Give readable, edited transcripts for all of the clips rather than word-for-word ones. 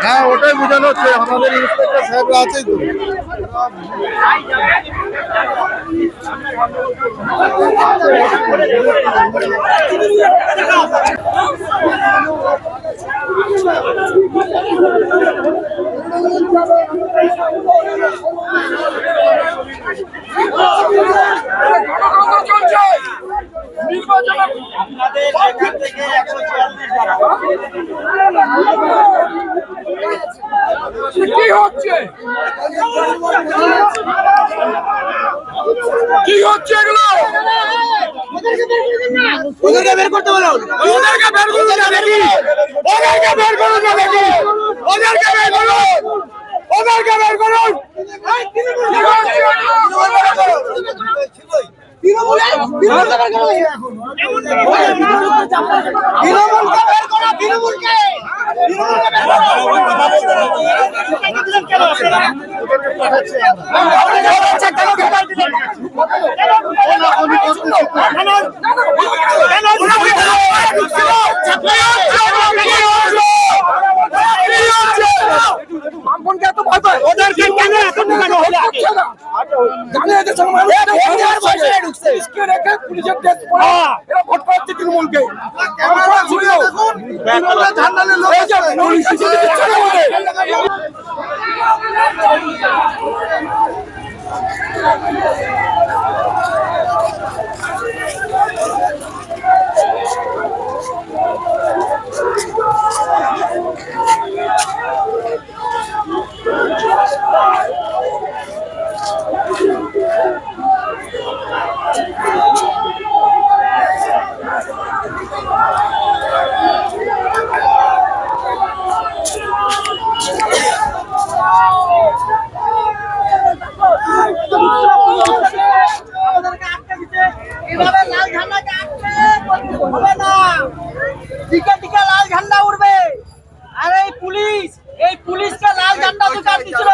হ্যাঁ, ওটাই বোঝানো হচ্ছে আমাদের ইন্সপেক্টর সাহেবরা আছে তো। আপনাদের এখান থেকে 144 ধারা কি হচ্ছে কি হচ্ছে এগুলো? ওদেরকে বের করতে বলো, ওদেরকে বের করুন না দেখি, ওদেরকে বের করুন না দেখি, ওদেরকে বের করুন, ওদেরকে বের করুন। তৃণমূলকে লাল ঝান্ডা উড়বে আর এই পুলিশকে লাল ঝান্ডা দুকার দিছিল।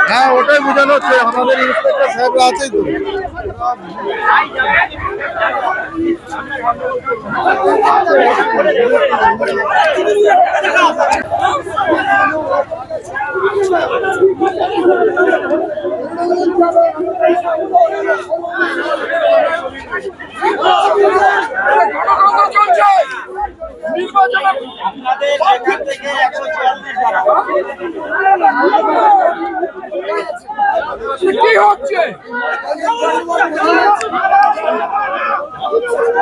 হ্যাঁ, ওটাই বোঝানো হচ্ছে আমাদের ইন্সপেক্টর সাহেবরা আছে তো। আপনাদের এখান থেকে 144 ধারা কি হচ্ছে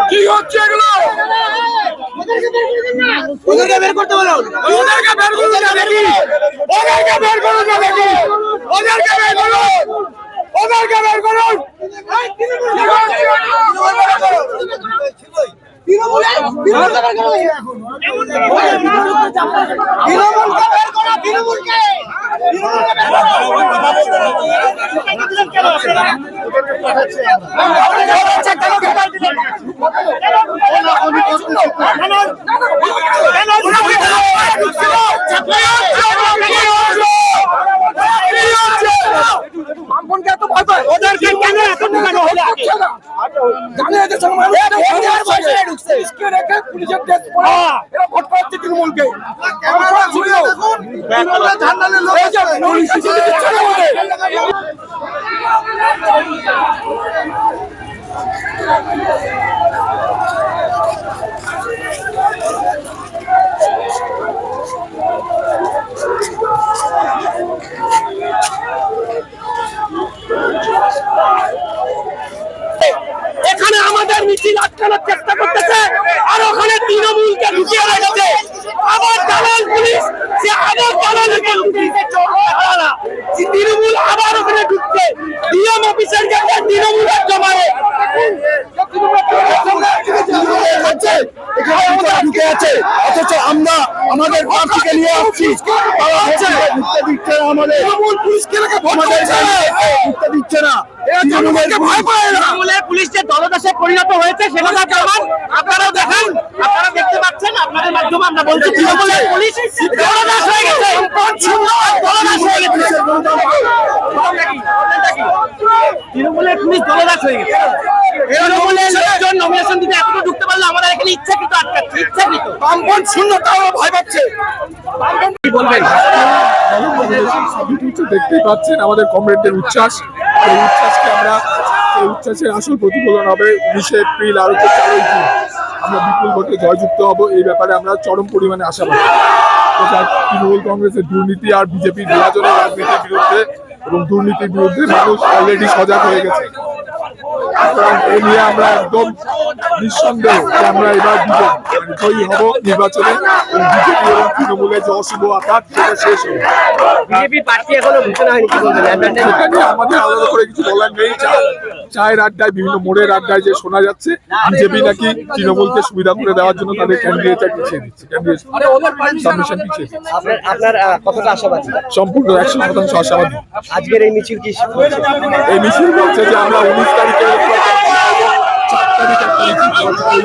কি হচ্ছে এগুলো? ওদেরকে বের করতে বলুন। ওদেরকে বের করুন না দেখি, ওদেরকে বের করুন না দেখি, ওদেরকে বের করুন, ওদেরকে বের করুন। ওদেরকে কেন এত ঢুকানো হলো? জানে এদের সঙ্গে মানুষ পুলিশকে রেখে পুলিশের ড্রেস পরে এরা ভোট করাচ্ছে তৃণমূলকে। এখানে আমাদের মিছিল আটকানোর চেষ্টা করতেছে, আর ওখানে তৃণমূলকে ঢুকিয়ে রেখেছে। আবার দালাল পুলিশ, সে আবার দালালকে ঢুকিয়েছে। তৃণমূল আবার ওখানে ঢুকছে, ডিএম অফিসের কাছে তৃণমূলের জমায়ে ঢুকে আছে, অথচ আমরা আমাদের প্রার্থীকে নিয়ে আসছি, আমাদের পুলিশকে ঢুকতে দিচ্ছে না। তৃণমূলের পুলিশ যে দলদাসে পরিণত হয়েছে সেটা তার প্রমাণ আপনারাও দেখেন, আপনারা দেখতে পাচ্ছেন। আপনাদের মাধ্যমে আমরা বলছি তৃণমূলের পুলিশ দলদাস হয়ে গেছে, দলদাস হয়ে গেছে। তৃণমূলের পুলিশ দলদাস হয়ে গেছে। তৃণমূলের লোকজন নমিনেশন দিতে এখনো ঢুকতে পারলে আমাদের এখানে ইচ্ছাকৃত আটকাচ্ছে, ইচ্ছাকৃত। বামপন শূন্যতা ভয় পাচ্ছে। কি বলবেন? দেখতেই পাচ্ছেন আমাদের কমরেডদের উচ্ছ্বাস, এই উচ্ছ্বাসকে আমরা, এই উচ্ছ্বাসের আসল প্রতিফলন হবে 19 এপ্রিল আর 4ই জুন আমরা বিপুল ভোটে জয়যুক্ত হব। এই ব্যাপারে আমরা চরম পরিমাণে আশাবাদী। তৃণমূল কংগ্রেসের দুর্নীতি আর বিজেপির বিভাজনের রাজনীতির বিরুদ্ধে এবং দুর্নীতির বিরুদ্ধে মানুষ অলরেডি সজাগ হয়ে গেছে। এই নিয়ে আমরা একদম নিঃসন্দেহ যে আমরা এবার জয়ী হব নির্বাচনে, বিজেপি এবং তৃণমূলের যে অশুভ আঘাত সেটা শেষ হবে। বিজেপি প্রার্থী এখনো ঘোষণা হয়নি, কি বলবেন? সেটা নিয়ে আমাদের আলাদা করে কিছু বলার নেই। চায়ের আড্ডায়, বিভিন্ন মোড়ের আড্ডায় যে শোনা যাচ্ছে বিজেপি নাকি তৃণমূলকে সুবিধা করে দেওয়ার জন্য তাদের ক্যান্ডিডেটটা পিছিয়ে দিচ্ছে, সাবমিশন পিছিয়ে দিচ্ছে। আপনার কতটা আশাবাদী? সম্পূর্ণ 100% আশাবাদী। আজকের এই মিছিল কি এই মিছিল বলছে যে আমরা 19 তারিখে 4 তারিখ একটা মিছিল করেছি।